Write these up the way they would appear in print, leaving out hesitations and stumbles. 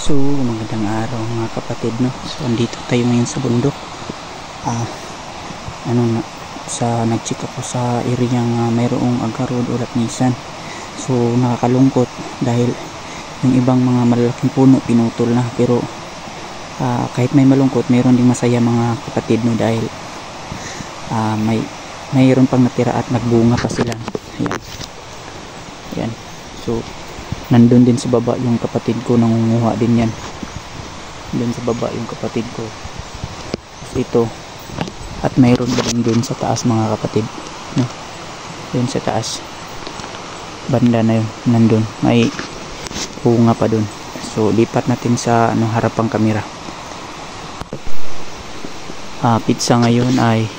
So, magandang araw mga kapatid, no? So, andito tayo ngayon sa bundok. Nag-check ako sa area ng mayroong agarod o lapnisan. So, nakakalungkot dahil yung ibang mga malalaking puno pinutol na. Pero kahit may malungkot, mayroon ding masaya mga kapatid, no? Dahil mayroon pang natira at nagbunga pa sila. Ayan. Ayan. So, nandun din sa baba yung kapatid ko, nangunguha din yan. Dun sa baba yung kapatid ko. Tapos ito, at mayroon din dun sa taas mga kapatid, no? Dun sa taas banda na yun, nandun may bunga pa dun. So lipat natin sa harapang kamera. Pizza ngayon ay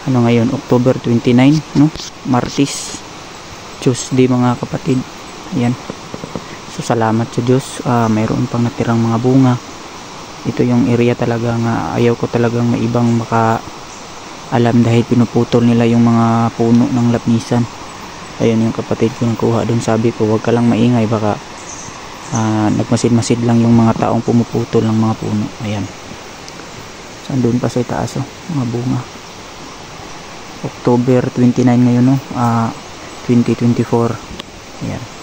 ngayon October 29, no? Martes, Tuesday mga kapatid. Ayan. So salamat sa Diyos, mayroon pang natirang mga bunga. Ito yung area talaga nga ayaw ko talagang may ibang alam dahil pinuputol nila yung mga puno ng lapnisan. Ayun yung kapatid ko nagkuha doon, sabi ko wag ka lang maingay, baka nagmasid-masid lang yung mga taong pumuputol ng mga puno. Ayan. So doon pa sa itaas, mga bunga. October 29 ngayon, 2024. Ayan.